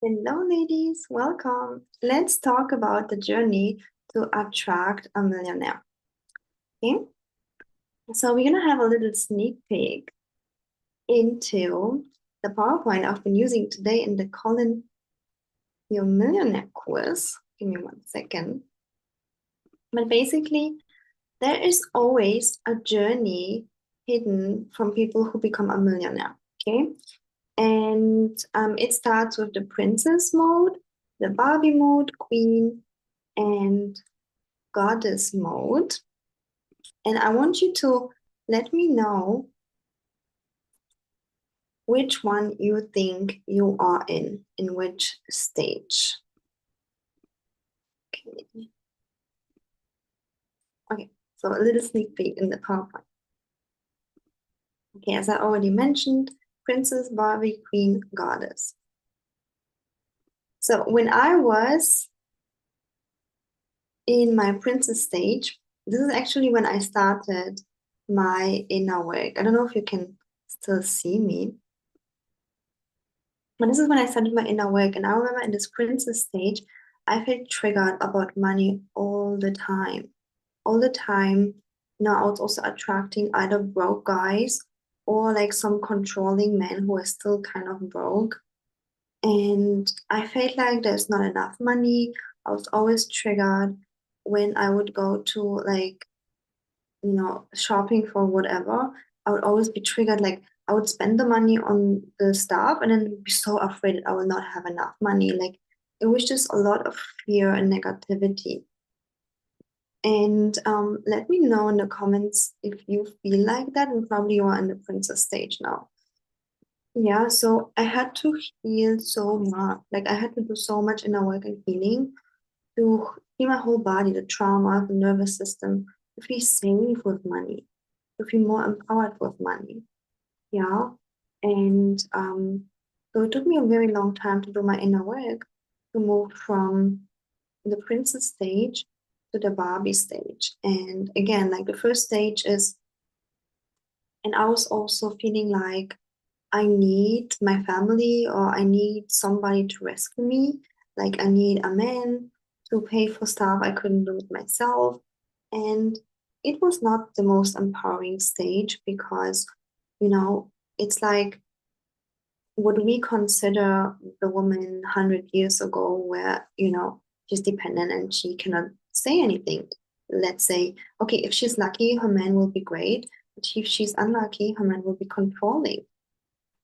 Hello, ladies. Welcome. Let's talk about the journey to attract a millionaire. Okay. So we're gonna have a little sneak peek into the PowerPoint I've been using today in the Colin Your Millionaire quiz. Give me 1 second. But basically, there is always a journey hidden from people who become a millionaire. Okay. And it starts with the princess mode, the Barbie mode, queen, and goddess mode. And I want you to let me know which one you think you are in which stage. Okay. Okay, so a little sneak peek in the PowerPoint. Okay, as I already mentioned, Princess, Barbie, Queen, Goddess. So when I was in my princess stage, this is actually when I started my inner work. I don't know if you can still see me. But this is when I started my inner work. And I remember in this princess stage, I felt triggered about money all the time. All the time. Now I was also attracting either broke guys or like some controlling men who are still kind of broke. And I felt like there's not enough money. I was always triggered when I would go to like shopping for whatever, I would always be triggered. Like I would spend the money on the stuff and then be so afraid that I will not have enough money. Like it was just a lot of fear and negativity. And let me know in the comments if you feel like that, and probably you are in the princess stage now. Yeah, so I had to heal so much. Like I had to do so much inner work and healing to heal my whole body, the trauma, the nervous system, to feel safe with money, to feel more empowered with money. Yeah. And so it took me a very long time to do my inner work to move from the princess stage to the Barbie stage. And again, like the first stage is, and I was also feeling like I need my family or I need somebody to rescue me. Like I need a man to pay for stuff I couldn't do it myself. And it was not the most empowering stage because, you know, it's like would we consider the woman 100 years ago where, she's dependent and she cannot say anything? Let's say, okay, if she's lucky, her man will be great. But if she's unlucky, her man will be controlling.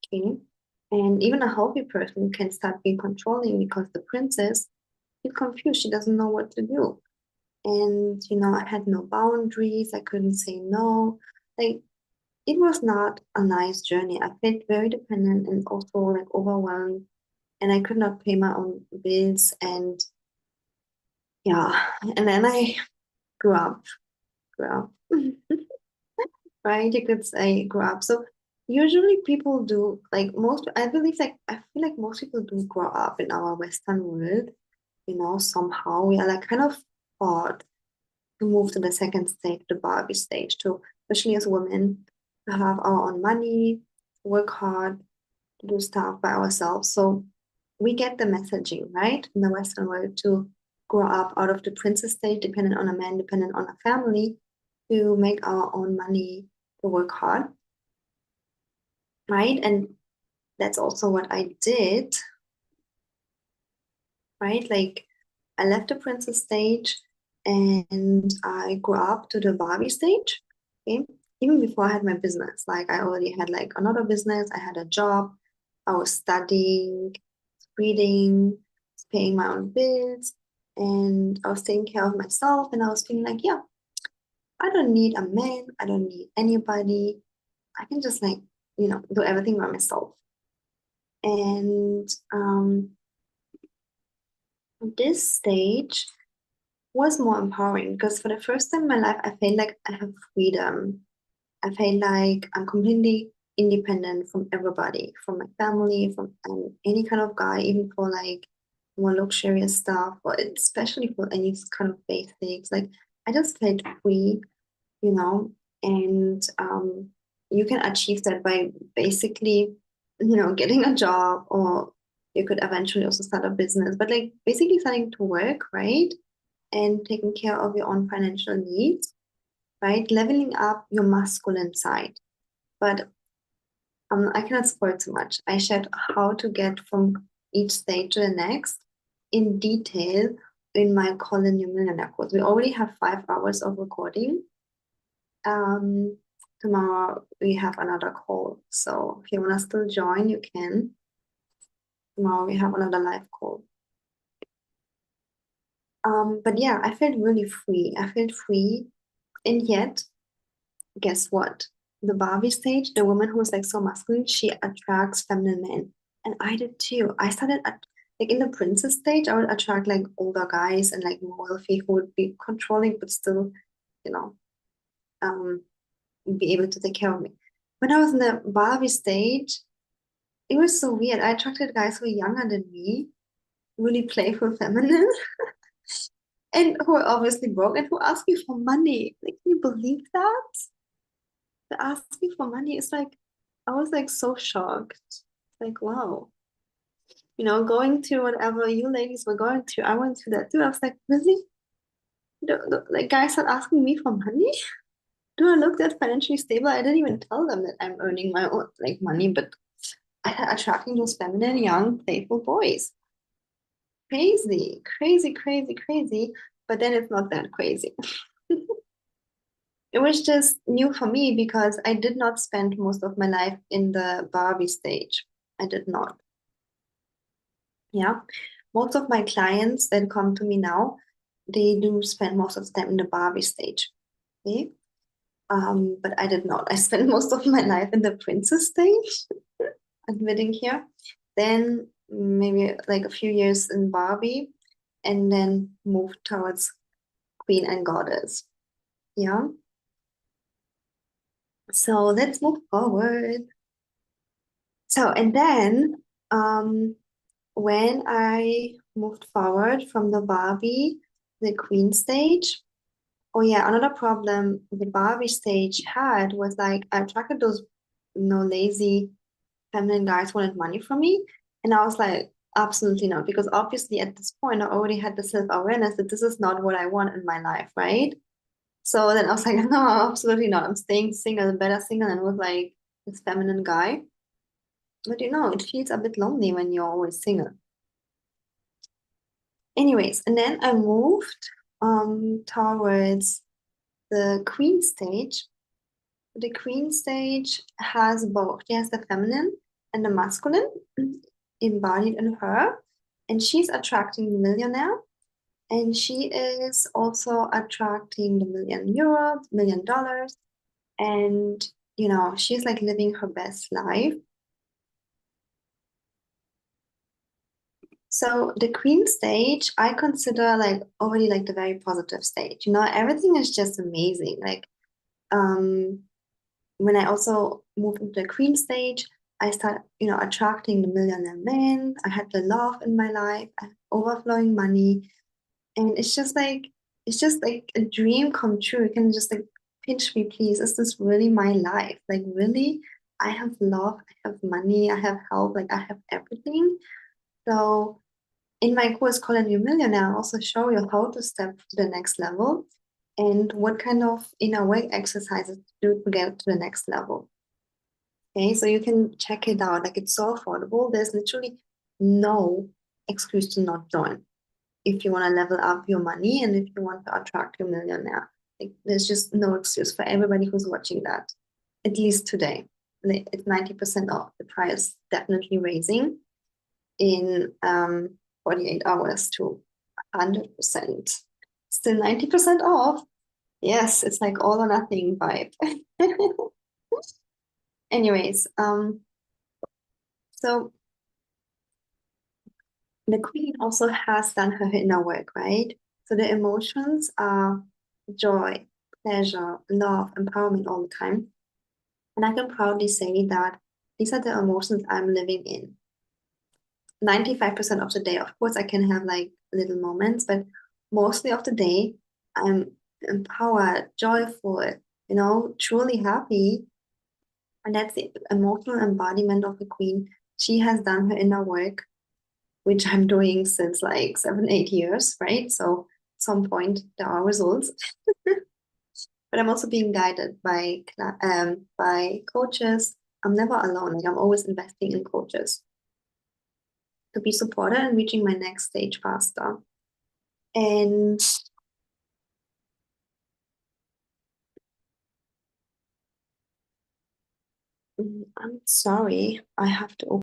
Okay. And even a healthy person can start being controlling because the princess is confused. She doesn't know what to do. And, I had no boundaries. I couldn't say no. Like, it was not a nice journey. I felt very dependent and also like overwhelmed. And I could not pay my own bills. And yeah, and then I grew up, grew up. Right? You could say grow up. So usually people do like most, I believe like I feel like most people do grow up in our Western world, somehow we are like kind of taught to move to the second stage, the Barbie stage, to especially as women, to have our own money, work hard, to do stuff by ourselves. So we get the messaging, right, in the Western world to grow up out of the princess stage, dependent on a man, dependent on a family, to make our own money, to work hard, right? And that's also what I did, right? Like I left the princess stage and I grew up to the Barbie stage. Okay. Even before I had my business, like I already had like another business, I had a job, I was studying, reading, paying my own bills, and I was taking care of myself. And I was feeling like, yeah, I don't need a man, I don't need anybody. I can just like, do everything by myself. And this stage was more empowering because for the first time in my life, I felt like I have freedom. I felt like I'm completely independent from everybody, from my family, from any kind of guy, even for like more luxurious stuff, or especially for any kind of basics. Like I just felt free, you know, and you can achieve that by basically, getting a job or You could eventually also start a business, but like basically starting to work, right? And taking care of your own financial needs, right? Leveling up your masculine side. But I cannot spoil too much. I shared how to get from each stage to the next in detail in my Call in Your Millionaire course. We already have 5 hours of recording. Um, Tomorrow we have another call. So if you want to still join, you can. Tomorrow we have another live call. But yeah, I felt really free. I felt free. And yet, guess what? The Barbie stage, the woman who's like so masculine, she attracts feminine men. And I did too. I started at like in the princess stage, I would attract like older guys and like more wealthy who would be controlling but still, you know, um, be able to take care of me. When I was in the Barbie stage, it was so weird. I attracted guys who were younger than me, really playful, feminine, and who were obviously broke and who asked me for money. Like, can you believe that? To ask me for money, it's like I was like so shocked. Like, wow. Going to whatever you ladies were going to, I went to that too. I was like, really? Like guys are asking me for money? Do I look that financially stable? I didn't even tell them that I'm earning my own like money, but I attracting those feminine, young, playful boys. Crazy, crazy, crazy, crazy. But then it's not that crazy. It was just new for me because I did not spend most of my life in the Barbie stage. I did not. Yeah. Most of my clients that come to me now, they do spend most of the time in the Barbie stage. Okay. But I did not. I spent most of my life in the princess stage, admitting here. Then maybe like a few years in Barbie, and then moved towards Queen and Goddess. Yeah. So let's move forward. So, and then when I moved forward from the Barbie, the Queen stage, oh yeah, another problem the Barbie stage had was like I attracted those lazy feminine guys who wanted money from me. And I was like, absolutely not, because obviously at this point I already had the self-awareness that this is not what I want in my life, right? So then I was like, no, absolutely not. I'm staying single, better single and with like this feminine guy. But it feels a bit lonely when you're always single. Anyways, and then I moved towards the queen stage. The queen stage has both. She has the feminine and the masculine embodied in her, and she's attracting the millionaire, and she is also attracting the €1 million, $1 million, and she's like living her best life. So the queen stage, I consider like already like the very positive stage. Everything is just amazing. Like when I also moved into the queen stage, I started, attracting the millionaire men. I had the love in my life, I had overflowing money. And it's just like a dream come true. You can just like pinch me, please. Is this really my life? Like really? I have love, I have money, I have health, like I have everything. So in my course, Call a New Millionaire, I also show you how to step to the next level and what kind of inner work exercises to do to get to the next level. Okay, so you can check it out. Like it's so affordable. There's literally no excuse to not join if you want to level up your money and if you want to attract your millionaire. Like there's just no excuse for everybody who's watching that, at least today. It's 90% off. The price definitely raising in 48 hours to 100%. Still 90% off. Yes, it's like all or nothing vibe. Anyways, so the queen also has done her inner work, right? So the emotions are joy, pleasure, love, empowerment all the time. And I can proudly say that these are the emotions I'm living in. 95% of the day, of course, I can have like little moments, but mostly of the day, I'm empowered, joyful, truly happy. And that's the emotional embodiment of the queen. She has done her inner work. which I'm doing since like 7, 8 years, right? So at some point there are results. But I'm also being guided by coaches. I'm never alone. Like I'm always investing in coaches to be supported and reaching my next stage faster. And I'm sorry, I have to open.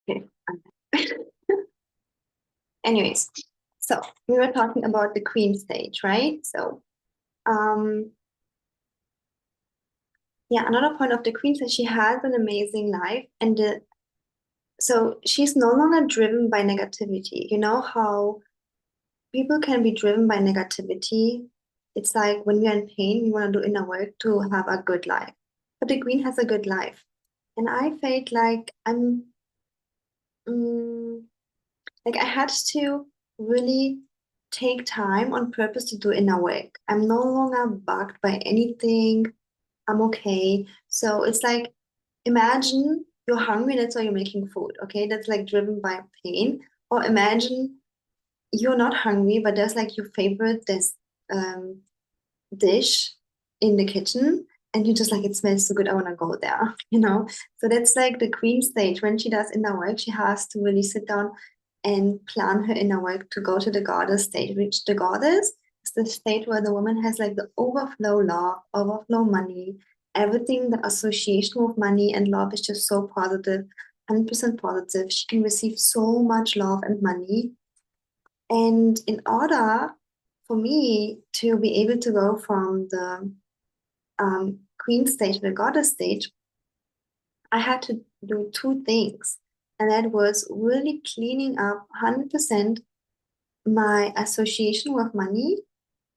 Okay. Anyways, so we were talking about the queen stage, right? So, um, yeah, another point of the queen stage, she has an amazing life, and so she's no longer driven by negativity. You know how people can be driven by negativity. It's like when we're in pain, we want to do inner work to have a good life. But the queen has a good life, and I felt like mm, like I had to really take time on purpose to do inner work. I'm no longer bugged by anything. I'm okay. So it's like imagine you're hungry, that's why you're making food. Okay, that's like driven by pain. Or imagine you're not hungry, but there's like your favorite um dish in the kitchen, and you just like it smells so good, I want to go there, you know. So that's like the queen stage. When she does inner work, she has to really sit down and plan her inner work to go to the goddess stage, which the goddess is the state where the woman has like the overflow love, overflow money, everything. The association with money and love is just so positive, 100% positive. She can receive so much love and money, and in order for me to be able to go from the queen stage to the goddess stage, I had to do two things. And that was really cleaning up 100% my association with money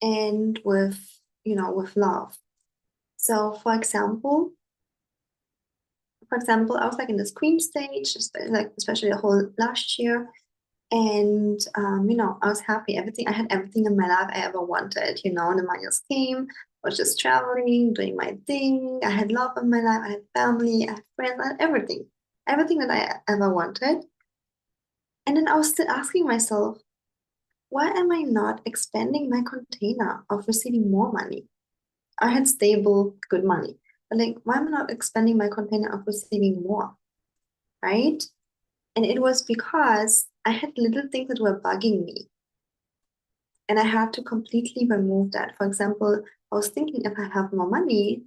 and with love. So for example, I was like in this queen stage, like especially the whole last year. And I was happy. I had everything in my life I ever wanted. The money just came. I was just traveling, doing my thing. I had love in my life. I had family. I had friends. I had everything that I ever wanted. And then I was still asking myself, why am I not expanding my container of receiving more money? I had stable, good money. But like, why am I not expanding my container of receiving more? Right? And it was because I had little things that were bugging me. And I had to completely remove that. For example, I was thinking if I have more money,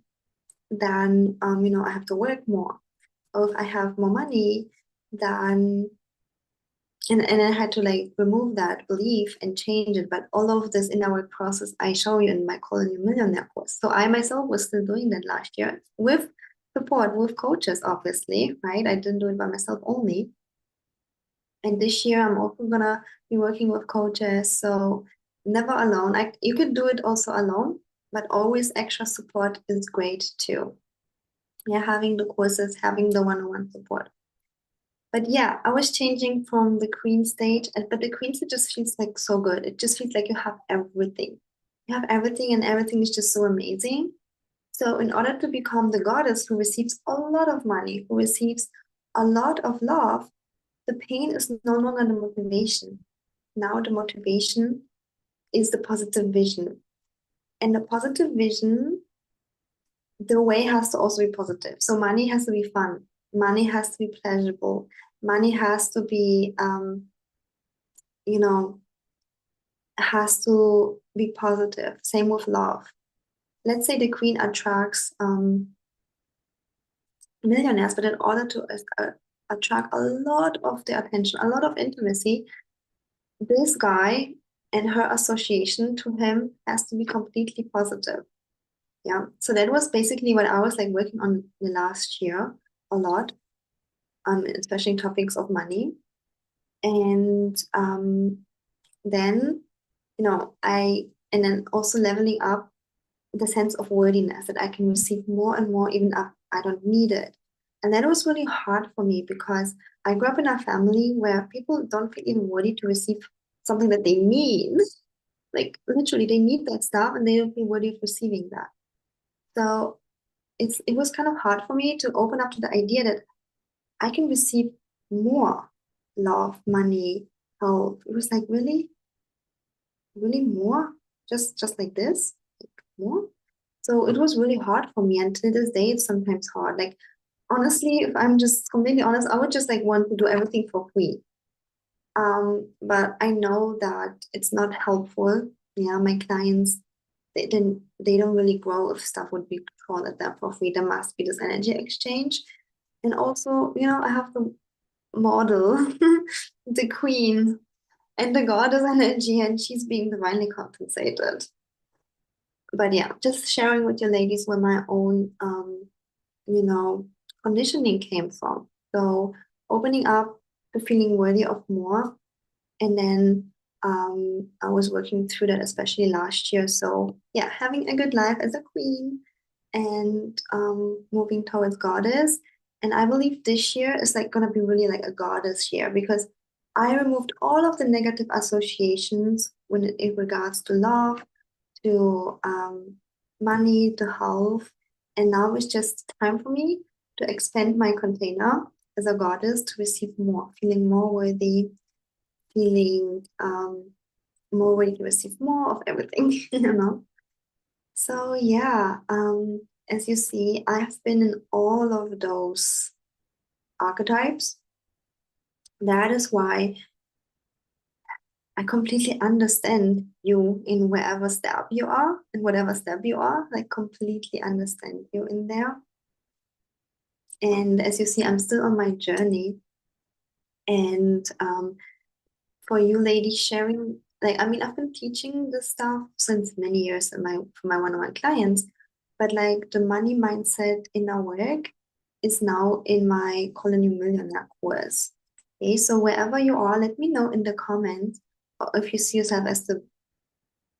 then I have to work more. Or if I have more money, then and I had to like remove that belief and change it. But all of this in our process I show you in my Calling You Millionaire course. So I myself was still doing that last year with support, with coaches, obviously, right? I didn't do it by myself only. And this year, I'm also gonna be working with coaches, so never alone. You could do it also alone, but always extra support is great too. Yeah, having the courses, having the one-on-one support. But yeah, I was changing from the queen stage, but the queen stage just feels like so good. It just feels like you have everything. You have everything, and everything is just so amazing. So, in order to become the goddess who receives a lot of money, who receives a lot of love, the pain is no longer the motivation. Now the motivation is the positive vision. And the positive vision, the way has to also be positive. So money has to be fun. Money has to be pleasurable. Money has to be, you know, has to be positive. Same with love. Let's say the queen attracts millionaires, but in order to attract a lot of the attention, a lot of intimacy, this guy and her association to him has to be completely positive. Yeah. So that was basically what I was like working on the last year a lot, especially in topics of money. And then, I And then also leveling up the sense of worthiness that I can receive more and more, even if I don't need it. And that was really hard for me because I grew up in a family where people don't feel even worthy to receive something that they need. Like literally, they need that stuff and they don't feel worthy of receiving that. So it was kind of hard for me to open up to the idea that I can receive more love, money, health. It was like really, really more, just like this, like more. So it was really hard for me, and to this day, it's sometimes hard. Like honestly, if I'm just completely honest, I would just like want to do everything for free. But I know that it's not helpful. Yeah, my clients, they don't really grow if stuff would be thrown at them for free. There must be this energy exchange. And also, I have the model, the queen, and the goddess energy, and she's being divinely compensated. But yeah, just sharing with you ladies where my own you know, conditioning came from. So opening up to feeling worthy of more. And then I was working through that, especially last year. So yeah, having a good life as a queen and moving towards goddess. And I believe this year is like gonna be really like a goddess year because I removed all of the negative associations when it regards to love, to money, to health. And now it's just time for me to expand my container as a goddess to receive more, feeling more worthy, feeling more ready to receive more of everything, you know? So yeah, as you see, I have been in all of those archetypes. That is why I completely understand you in wherever step you are, in whatever step you are, like completely understand you in there. And as you see, I'm still on my journey. And for you ladies sharing, like, I mean, I've been teaching this stuff since many years in for my one-on-one clients, but like the money mindset in our work is now in my Colony Millionaire course. Okay, so wherever you are, let me know in the comments if you see yourself as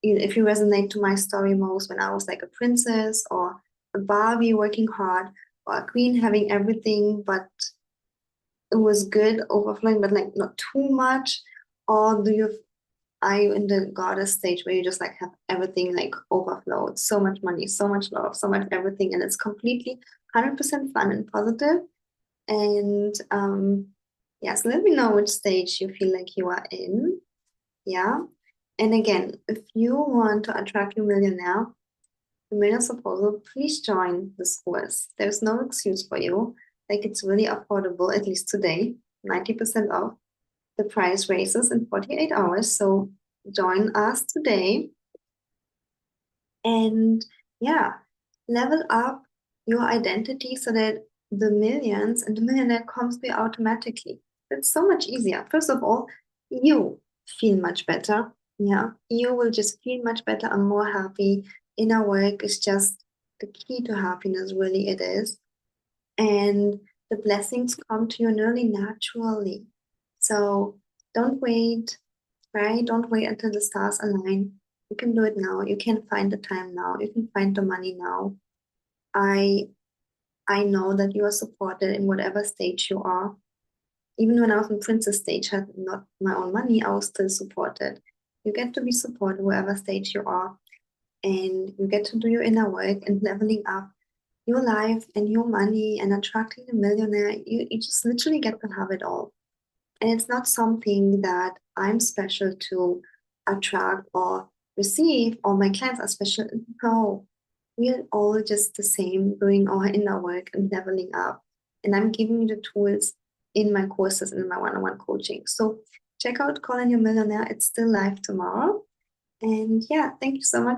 if you resonate to my story most when I was like a princess or a Barbie working hard or a queen having everything, but it was good overflowing, but like not too much. Or are you in the goddess stage where you just like have everything like overflowed, so much money, so much love, so much everything, and it's completely 100% fun and positive. And yeah, so let me know which stage you feel like you are in. Yeah. And again, if you want to attract your millionaire, the millionaire proposal, please join this course. There's no excuse for you. Like it's really affordable, at least today, 90% off. The price raises in 48 hours. So join us today and yeah, level up your identity so that the millions and the millionaire comes to you automatically. It's so much easier. First of all, you feel much better. Yeah, you will just feel much better and more happy. Inner work is just the key to happiness, really, it is. And the blessings come to you nearly naturally. So don't wait, right? Don't wait until the stars align. You can do it now. You can find the time now. You can find the money now. I I know that you are supported in whatever stage you are. Even when I was in princess stage, had not my own money, I was still supported. You get to be supported wherever stage you are, and you get to do your inner work and leveling up your life and your money and attracting a millionaire. You just literally get to have it all. And it's not something that I'm special to attract or receive, or my clients are special. No, we're all just the same, doing our inner work and leveling up. And I'm giving you the tools in my courses and in my one-on-one coaching. So check out Calling Your Millionaire. It's still live tomorrow. And yeah, thank you so much